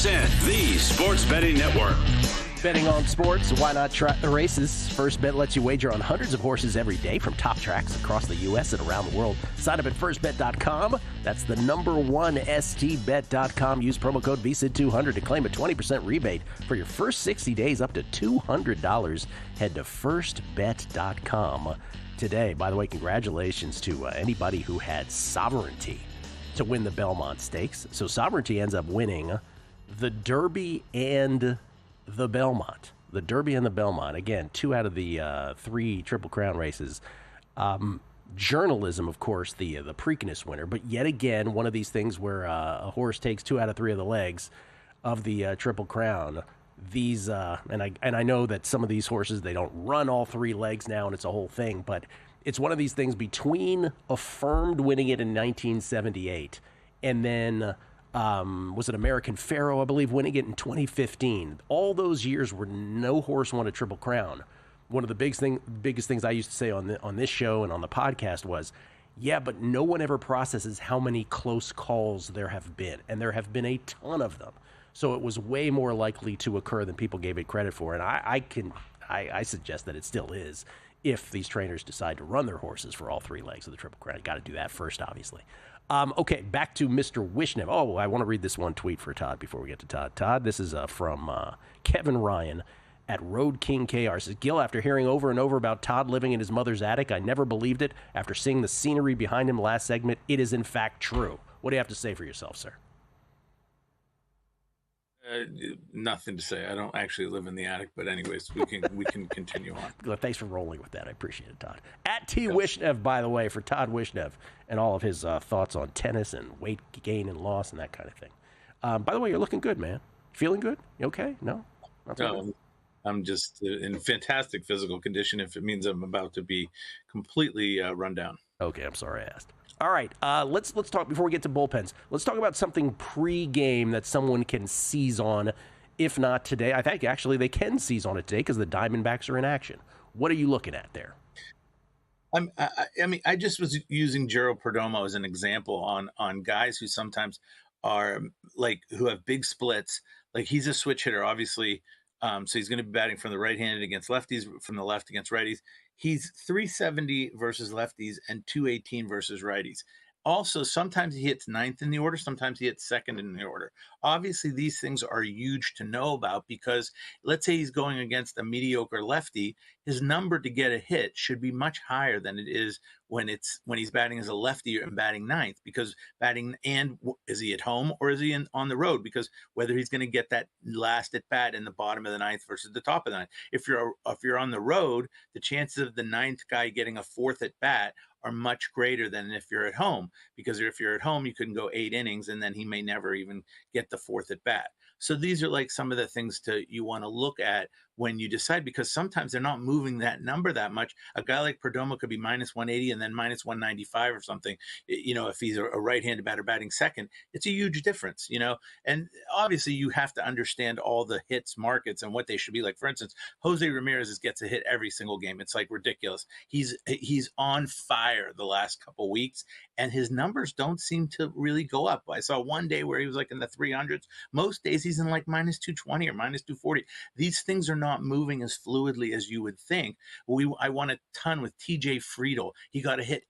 VSiN, the Sports Betting Network. Betting on sports, why not try the races? First Bet lets you wager on hundreds of horses every day from top tracks across the U.S. and around the world. Sign up at firstbet.com. That's the number one stbet.com. Use promo code VSiN200 to claim a 20% rebate for your first 60 days up to $200. Head to firstbet.com today. By the way, congratulations to anybody who had Sovereignty to win the Belmont Stakes. So Sovereignty ends up winning the Derby and the Belmont. The Derby and the Belmont. Again, 2 out of the 3 Triple Crown races. Journalism, of course, the Preakness winner. But yet again, one of these things where a horse takes 2 out of 3 of the legs of the Triple Crown. These and I know that some of these horses, they don't run all 3 legs now, and it's a whole thing. But it's one of these things between Affirmed winning it in 1978 and then was it American Pharaoh, I believe, winning it in 2015. All those years where no horse won a Triple Crown. One of the biggest things I used to say on this show and on the podcast was, yeah, but no one ever processes how many close calls there have been. And there have been a ton of them. So it was way more likely to occur than people gave it credit for. And I suggest that it still is if these trainers decide to run their horses for all 3 legs of the Triple Crown. You got to do that first, obviously. Okay, back to Mr. Wishnev. Oh, I want to read this one tweet for Todd before we get to Todd. Todd, this is from Kevin Ryan at Road King KR. Says, Gil, after hearing over and over about Todd living in his mother's attic, I never believed it. After seeing the scenery behind him last segment, it is in fact true. What do you have to say for yourself, sir? Nothing to say. I don't actually live in the attic, but anyways, we can continue on. Well, thanks for rolling with that. I appreciate it, Todd. At T. Wishnev, by the way, for Todd Wishnev and all of his thoughts on tennis and weight gain and loss and that kind of thing. By the way, you're looking good, man. Feeling good? You okay? No? No, I'm just in fantastic physical condition if it means I'm about to be completely run down. Okay, I'm sorry I asked. All right, let's talk, before we get to bullpens, let's talk about something pre-game that someone can seize on, if not today. I think actually they can seize on it today because the Diamondbacks are in action. What are you looking at there? I mean, I just was using Gerald Perdomo as an example on guys who sometimes are like, who have big splits. Like, he's a switch hitter, obviously. So he's going to be batting from the right-handed against lefties, from the left against righties. He's 370 versus lefties and 218 versus righties. Also, sometimes he hits 9th in the order. Sometimes he hits 2nd in the order. Obviously, these things are huge to know about because let's say he's going against a mediocre lefty. His number to get a hit should be much higher than it is when he's batting as a lefty and batting 9th, because batting, and is he at home or is he on the road? Because whether he's going to get that last at bat in the bottom of the 9th versus the top of the 9th. If you're on the road, the chances of the 9th guy getting a 4th at bat are much greater than if you're at home, because if you're at home, you can go 8 innings and then he may never even get the 4th at bat. So these are like some of the things you want to look at when you decide, because sometimes they're not moving that number that much. A guy like Perdomo could be minus 180 and then minus 195 or something. You know, if he's a right-handed batter batting second, it's a huge difference, you know. And obviously you have to understand all the hits markets and what they should be. Like, for instance, Jose Ramirez gets a hit every single game. It's like ridiculous. He's on fire the last couple weeks, and his numbers don't seem to really go up. I saw one day where he was like in the 300s. Most days he's in like minus 220 or minus 240. These things are not moving as fluidly as you would think. I won a ton with TJ Friedel. He got a hit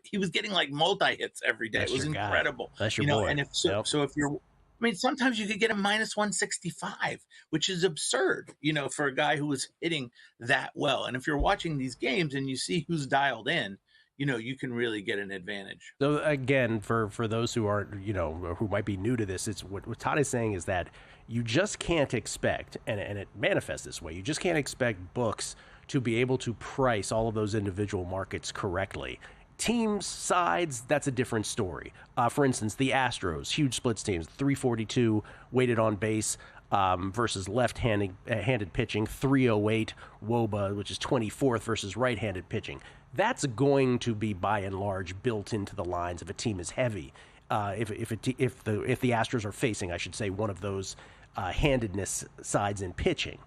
he was getting like multi-hits every day. It was incredible. That's your boy. And so if you're, I mean, sometimes you could get a minus 165, which is absurd, you know, for a guy who was hitting that well. And if you're watching these games and you see who's dialed in, you know, you can really get an advantage. So again, for those who aren't, you know, who might be new to this, it's what Todd is saying is that you just can't expect, and it manifests this way, you just can't expect books to be able to price all of those individual markets correctly. Teams, sides, that's a different story. For instance, the Astros, huge splits teams, 342 weighted on base versus left-handed pitching, 308 WOBA, which is 24th versus right-handed pitching. That's going to be, by and large, built into the lines if a team is heavy. If the Astros are facing, I should say, one of those handedness sides in pitching.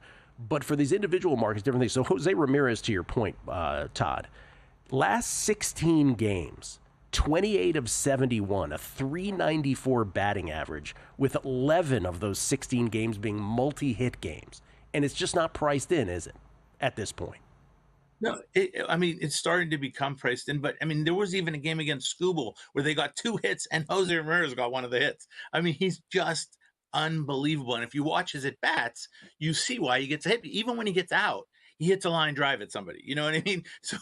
But for these individual markets, different things. So Jose Ramirez, to your point, Todd, last 16 games, 28 of 71, a 394 batting average, with 11 of those 16 games being multi-hit games. And it's just not priced in, is it, at this point? No, it's starting to become priced in, but I mean, there was even a game against Skubal where they got 2 hits and Jose Ramirez got one of the hits. I mean, he's just unbelievable. And if you watch his at bats, you see why he gets hit. Even when he gets out, he hits a line drive at somebody. You know what I mean? So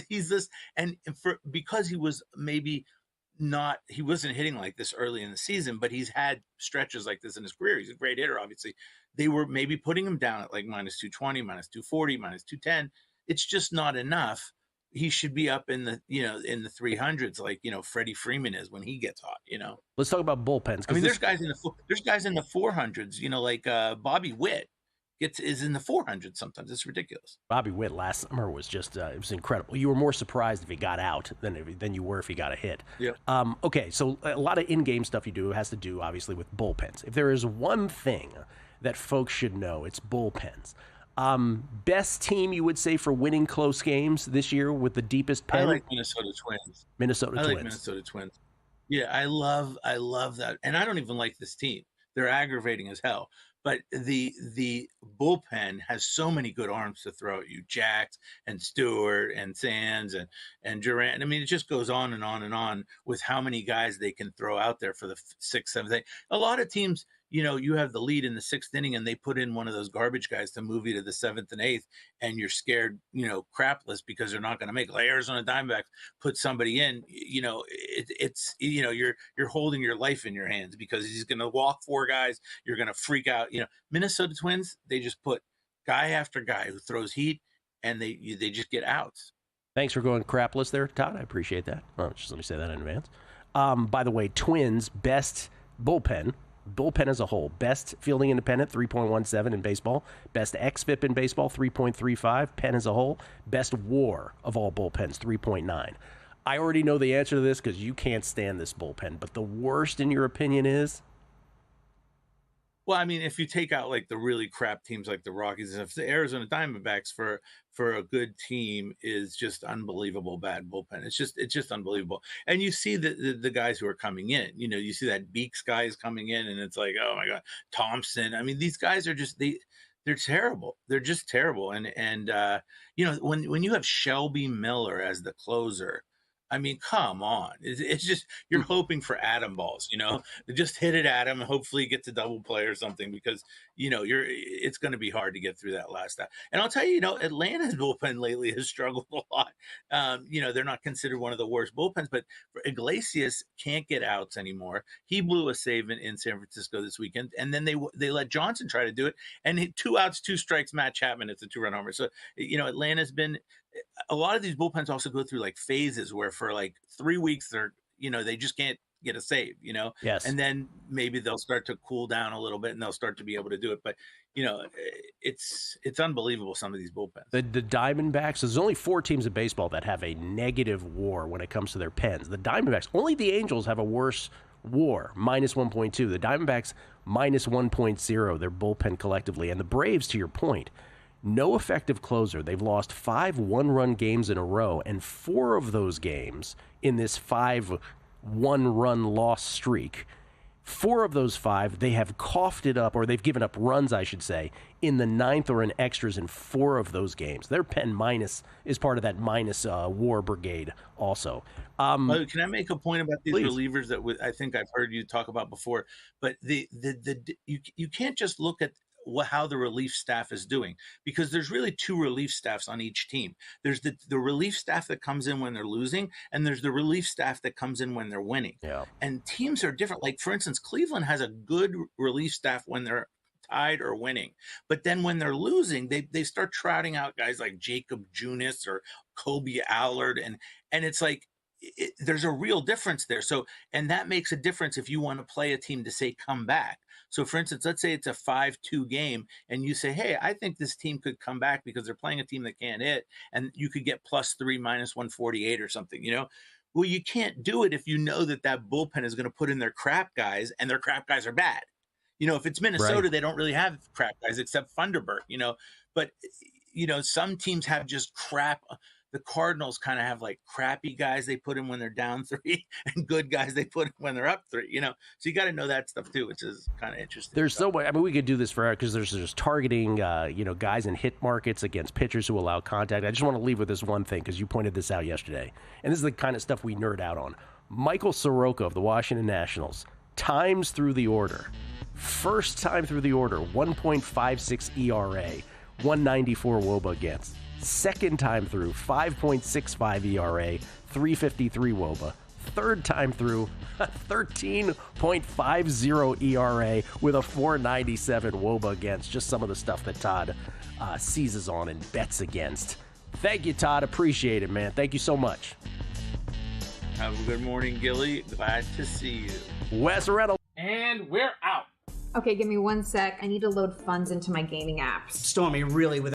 he's this, and because he was maybe he wasn't hitting like this early in the season, but he's had stretches like this in his career. He's a great hitter, obviously. They were maybe putting him down at like minus 220, minus 240, minus 210. It's just not enough. He should be up in the, in the 300s, like, Freddie Freeman is when he gets hot, Let's talk about bullpens. I mean, there's guys in the 400s, like Bobby Witt is in the 400s sometimes. It's ridiculous. Bobby Witt last summer was just, it was incredible. You were more surprised if he got out than you were if he got a hit. Yeah. Okay, so a lot of in-game stuff you do has to do, obviously, with bullpens. If there is one thing that folks should know, it's bullpens. Best team you would say for winning close games this year with the deepest pen? I like Minnesota Twins. I like Minnesota Twins. Yeah, I love that. And I don't even like this team. They're aggravating as hell. But the bullpen has so many good arms to throw at you. Jax and Stewart and Sands and Durant. I mean, it just goes on and on and on with how many guys they can throw out there for the 6th, 7th, 8th. A lot of teams, you have the lead in the 6th inning and they put in one of those garbage guys to move you to the 7th and 8th, and you're scared, crapless because they're not going to make it. Like Arizona Diamondbacks put somebody in, you're holding your life in your hands because he's going to walk 4 guys. You're going to freak out. Minnesota Twins, they just put guy after guy who throws heat, and they just get outs. Thanks for going crapless there, Todd. I appreciate that. Just let me say that in advance. By the way, Twins best bullpen as a whole. Best fielding independent, 3.17 in baseball. Best xFIP in baseball, 3.35. Pen as a whole. Best WAR of all bullpens, 3.9. I already know the answer to this because you can't stand this bullpen, but the worst in your opinion is? Well, I mean, if you take out like the really crap teams like the Rockies, if the Arizona Diamondbacks for a good team is just unbelievable bad bullpen. It's just unbelievable. And you see the guys who are coming in. You see that Beeks guy is coming in, and it's like, oh my God, Thompson. I mean, these guys are just they're terrible. They're just terrible. And when you have Shelby Miller as the closer, I mean, come on. It's just, you're hoping for atom balls, just hit it at him and hopefully get to double play or something because, it's going to be hard to get through that last time. And I'll tell you, Atlanta's bullpen lately has struggled a lot. They're not considered one of the worst bullpens, but Iglesias can't get outs anymore. He blew a save in San Francisco this weekend. And then they let Johnson try to do it. And 2 outs, 2 strikes, Matt Chapman, it's a 2-run homer. So, Atlanta's been, a lot of these bullpens also go through like phases where for like 3 weeks they just can't get a save, Yes. And then maybe they'll start to cool down a little bit and they'll start to be able to do it. But it's unbelievable, some of these bullpens. The Diamondbacks, there's only 4 teams in baseball that have a negative WAR when it comes to their pens. The Diamondbacks, only the Angels have a worse WAR, minus 1.2. The Diamondbacks, minus 1.0, their bullpen collectively. And the Braves, to your point, no effective closer. They've lost 5 one-run games in a row, and 4 of those games in this 5 one-run loss streak, 4 of those 5, they have coughed it up, or they've given up runs, I should say, in the 9th or in extras in 4 of those games. Their pen minus is part of that minus WAR brigade also. Can I make a point about these Please. relievers that I think I've heard you talk about before? But you can't just look at how the relief staff is doing, because there's really 2 relief staffs on each team. There's the relief staff that comes in when they're losing, and there's the relief staff that comes in when they're winning. Yeah. And teams are different. Like, for instance, Cleveland has a good relief staff when they're tied or winning, but then when they're losing, they start trotting out guys like Jacob Junis or Kobe Allard, and it's like, there's a real difference there. So, and that makes a difference if you want to play a team to say come back. So, for instance, let's say it's a 5-2 game, and you say, hey, I think this team could come back because they're playing a team that can't hit, and you could get +3, minus 148 or something, Well, you can't do it if you know that bullpen is going to put in their crap guys, and their crap guys are bad. If it's Minnesota, They don't really have crap guys except Funderburk, But, some teams have just crap. the Cardinals kind of have like crappy guys they put in when they're down 3 and good guys they put in when they're up 3, so you got to know that stuff too, which is kind of interesting. There's so much. I mean, we could do this forever because there's just targeting, guys in hit markets against pitchers who allow contact. I just want to leave with this one thing because you pointed this out yesterday, and this is the kind of stuff we nerd out on. Michael Soroka of the Washington Nationals, times through the order. First time through the order, 1.56 ERA, 194 WOBA against. Second time through, 5.65 ERA, 353 WOBA. Third time through, 13.50 ERA with a 497 WOBA against. Just some of the stuff that Todd seizes on and bets against. Thank you, Todd. Appreciate it, man. Thank you so much. Have a good morning, Gilly. Glad to see you. Wes Reynolds. And we're out. Okay, give me 1 sec. I need to load funds into my gaming apps. Stormy, really, with